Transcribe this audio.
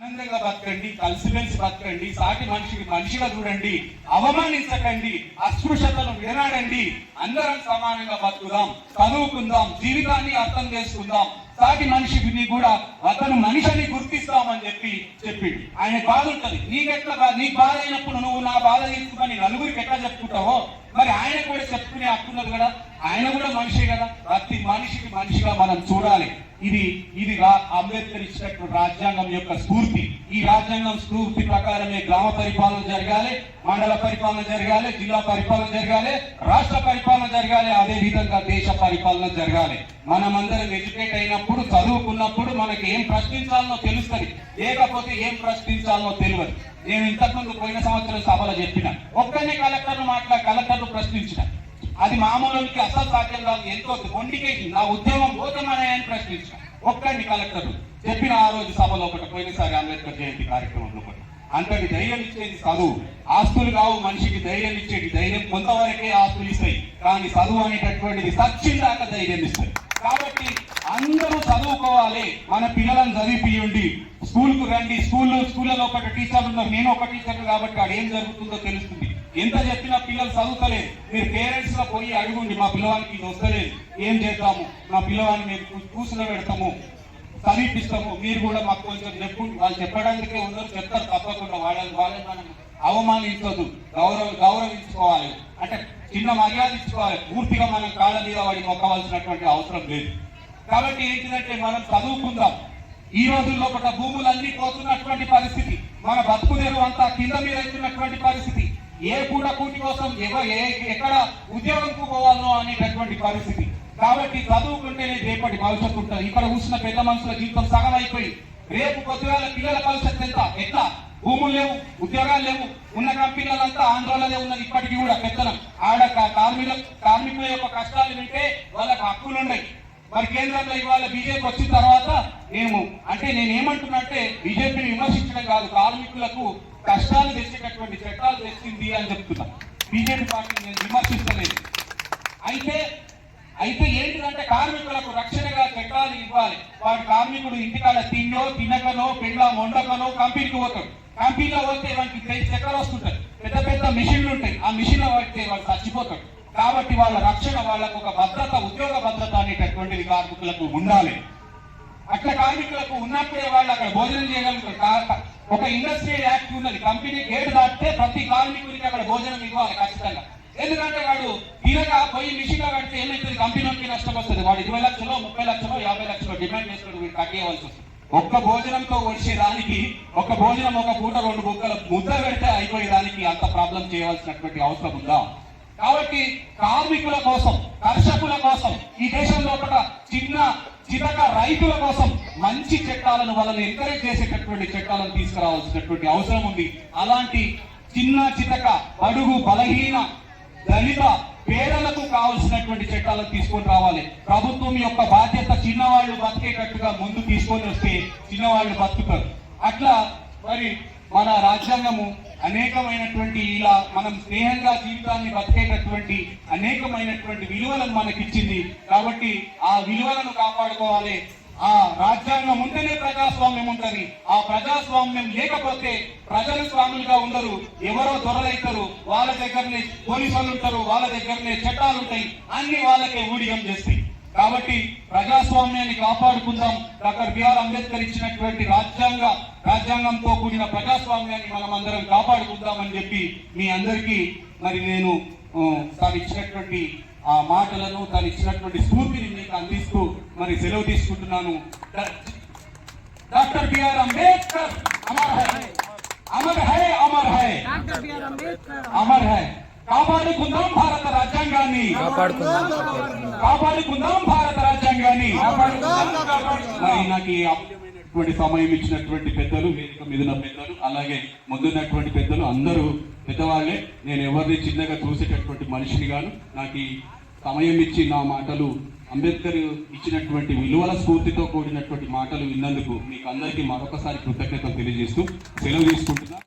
ఆనందంగా బతకండి, కలిసిమెలిసి బతకండి, సాటి మనిషిని మనిషిగా చూడండి, అవమానించకండి, అస్పృశ్యతను విడనాడండి, అందరం సమానంగా బతుకుదాం, చదువుకుందాం, జీవితాన్ని అర్థం చేసుకుందాం, సాటి మనిషిని కూడా అతను మనిషిని గుర్తిస్తామని చెప్పిండు. ఆయన బాధ ఉంటది, నీకు బాధ అయినప్పుడు నువ్వు నా బాధ తీసుకుని నలుగురికి ఎట్లా చెప్పుకుంటావో మరి ఆయన కూడా చెప్పుకునే హక్కున్నది కదా, ఆయన కూడా మనిషే కదా. ప్రతి మనిషికి మనిషిగా మనం చూడాలి. ఇది అంబేద్కర్ ఇచ్చినటువంటి రాజ్యాంగం యొక్క స్ఫూర్తి. ఈ రాజ్యాంగం స్ఫూర్తి ప్రకారమే గ్రామ పరిపాలన జరగాలి, మండల పరిపాలన జరగాలి, జిల్లా పరిపాలన జరగాలి, రాష్ట్ర పరిపాలన జరగాలి, అదే విధంగా దేశ పరిపాలన జరగాలి. మనమందరం ఎడ్యుకేట్ అయినప్పుడు, చదువుకున్నప్పుడు మనకి ఏం ప్రశ్నించాలనో తెలుస్తుంది, లేకపోతే ఏం ప్రశ్నించాలనో తెలియదు. నేను ఇంతకుముందు పోయిన సంవత్సరం సభలో చెప్పిన, ఒక్కనే కలెక్టర్ను ప్రశ్నించిన, అది మామూలుకి అసలు సాధ్యం కాదు, ఎంతో మొండికేసి నా ఉద్యోగం పోతామని ప్రశ్నించిన ఒక్కడిని కలెక్టర్ చెప్పిన ఆ రోజు సభలో ఒకటి, పోయినసారి అంబేద్కర్ జయంతి కార్యక్రమంలో ఒకటి. అంతటి ధైర్యం ఇచ్చేది చదువు. ఆస్తులు కావు మనిషికి ధైర్యం ఇచ్చేది, ధైర్యం కొంతవరకే ఆస్తులు ఇస్తాయి, కానీ చదువు అనేటటువంటిది సచ్చిందాక ధైర్యం ఇస్తాయి. కాబట్టి అందరూ చదువుకోవాలి, మన పిల్లలను చదివిపియండి, స్కూల్కు రండి. స్కూళ్ళలో ఒక టీచర్లు ఉన్నారు, నేను ఒక టీచర్లు కాబట్టి అక్కడ ఏం జరుగుతుందో తెలుస్తుంది. ఎంత చెప్పినా పిల్లలు చదువుతలేదు. మీరు పేరెంట్స్ లో పోయి అడుగుండి, మా పిల్లవానికి ఇది వస్తలేదు, ఏం చేద్దాము, మా పిల్లవాడిని మేము కూర్చుని పెడతాము, చదివిపిస్తాము, మీరు కూడా మాకు కొంచెం చెప్పుండి. వాళ్ళు చెప్పడానికే ఉన్నారు, చెప్తారు తప్పకుండా. వాళ్ళని మనం అవమానించదు, గౌరవించుకోవాలి, అంటే చిన్న మర్యాద ఇచ్చుకోవాలి. పూర్తిగా మనం కాళ్ళ మీద వాడి మొక్కవలసినటువంటి అవసరం లేదు. కాబట్టి ఏంటిదంటే మనం చదువుకుందాం. ఈ రోజుల్లో ఒక భూములన్నీ పోతున్నటువంటి పరిస్థితి, మన బతుకుదేరు అంతా కింద మీద అవుతున్నటువంటి పరిస్థితి, ఏ కూటి కోసం ఎక్కడ ఉద్యోగంకు పోవాలనో అనేటటువంటి పరిస్థితి. కాబట్టి చదువుకుంటేనే రేపటి భవిష్యత్తు ఉంటుంది. ఇక్కడ కూర్చున్న పెద్ద మనుషుల జీవితం సగం అయిపోయి, రేపు పొద్దుగాల పిల్లల భవిష్యత్తు ఎట్లా? భూములు లేవు, ఉద్యోగాలు లేవు, ఉన్న కంపెనీలంతా ఆందోళనే ఉన్నది. ఇప్పటికీ కూడా పెత్తనం. ఆడ కార్మికుల యొక్క కష్టాలు వింటే వాళ్ళకి హక్కులు ఉన్నాయి. మరి కేంద్రంలో ఇవాళ బీజేపీ వచ్చిన తర్వాత నేనేమంటున్నా అంటే, బీజేపీని విమర్శించడం కాదు, కార్మికులకు కష్టాలు తెచ్చేటటువంటి చట్టాలు తెచ్చింది అని చెప్తున్నా. బీజేపీ పార్టీని నేను విమర్శిస్తలేదు. అయితే ఏంటిదంటే కార్మికులకు రక్షణగా చట్టాలు ఇవ్వాలి. వాడు కార్మికుడు ఇంటికాడ తినకనో పెండ్లా వండకనో కంపెనీకి పోతాడు. కంపెనీలో పోతే వాడికి చక్కెర వస్తుంటాయి, పెద్ద పెద్ద మిషన్లు ఉంటాయి, ఆ మిషన్లో పడితే వాడు చచ్చిపోతాడు. కాబట్టి వాళ్ళ రక్షణ, వాళ్ళకు ఒక భద్రత, ఉద్యోగ భద్రత అనేటటువంటిది కార్మికులకు ఉండాలి. అట్లా కార్మికులకు ఉన్నప్పుడే వాళ్ళు అక్కడ భోజనం చేయగలుగుతారు. ఒక ఇండస్ట్రియల్ యాక్ట్ ఉన్నది, కంపెనీ గేట్ దాటితే ప్రతి కార్మికుడికి అక్కడ భోజనం ఇవ్వాలి ఖచ్చితంగా. ఎందుకంటే వాడు తినగా పోయి మిషన్ గా కడితే ఏమైతుంది, కంపెనీకి నష్టం వస్తుంది. వాడు 20 లక్షలు 30 లక్షలు 50 లక్షలు డిమాండ్ చేసుకుని వీడు కట్టేయవలసి వస్తుంది. ఒక్క భోజనంతో వచ్చేదానికి, ఒక భోజనం ఒక పూట 2 బుక్కలు ముద్ద పెడితే అయిపోయేదానికి అంత ప్రాబ్లం చేయవలసినటువంటి అవసరం ఉందా? కాబట్టి కార్మికుల కోసం, కర్షకుల కోసం, ఈ దేశంలో ఒక చితక రైతుల కోసం మంచి చట్టాలను, వాళ్ళని ఎంకరేజ్ చేసేటటువంటి చట్టాలను తీసుకురావాల్సినటువంటి అవసరం ఉంది. అలాంటి చితక బడుగు బలహీన దళిత పేదలకు కావాల్సినటువంటి చట్టాలను తీసుకొని రావాలి. ప్రభుత్వం యొక్క బాధ్యత చిన్నవాళ్లు బతికేటట్టుగా ముందు తీసుకొని వస్తే చిన్నవాళ్లు బతుకుతారు. అట్లా మరి మన రాజ్యాంగము అనేకమైనటువంటి, ఇలా మనం స్నేహంగా జీవితాన్ని బతికేటటువంటి అనేకమైనటువంటి విలువలను మనకిచ్చింది. కాబట్టి ఆ విలువలను కాపాడుకోవాలి. ఆ రాజ్యాంగం ఉంటేనే ప్రజాస్వామ్యం ఉంటుంది. ఆ ప్రజాస్వామ్యం లేకపోతే ప్రజలు స్వాములుగా ఉండరు, ఎవరో దొరలైతారు, వాళ్ళ దగ్గరనే పోలీసులు ఉంటారు, వాళ్ళ దగ్గరనే చట్టాలు ఉంటాయి, అన్ని వాళ్ళకే ఊడిగం చేస్తాయి. కాబట్టి ప్రజాస్వామ్యాన్ని కాపాడుకుందాం. డాక్టర్ బిఆర్ అంబేద్కర్ ఇచ్చినటువంటి రాజ్యాంగంతో కూడిన ప్రజాస్వామ్యాన్ని మనం అందరం కాపాడుకుందామని చెప్పి మీ అందరికీ మరి నేను తాను ఇచ్చినటువంటి ఆ మాటలను, తాను ఇచ్చినటువంటి స్ఫూర్తిని మీకు అందిస్తూ మరి సెలవు తీసుకుంటున్నాను. డాక్టర్ బిఆర్ అంబేద్కర్ అమర్ హై, అమర్ హై, అమర్ హై, అమర్ హై. కాపాడుకుందాం భారత రాజ్యాంగాన్ని, కాపాడుకుందాం భారత రాజ్యాంగాన్ని. మరి నాకు ఈ అమూల్యమైనటువంటి సమయం ఇచ్చినటువంటి పెద్దలు, వేదిక మీద ఉన్న పెద్దలు, అలాగే ముందున్నటువంటి పెద్దలు అందరూ పెద్దవాళ్లే. నేను ఎవరిని చిన్నగా చూసేటటువంటి మనిషిని గాను. నాకు ఈ సమయం ఇచ్చి నా మాటలు, అంబేద్కర్ ఇచ్చినటువంటి విలువల స్ఫూర్తితో కూడినటువంటి మాటలు విన్నందుకు మీకు అందరికీ మరొకసారి కృతజ్ఞతలు తెలియజేస్తూ సెలవు తీసుకుంటున్నా.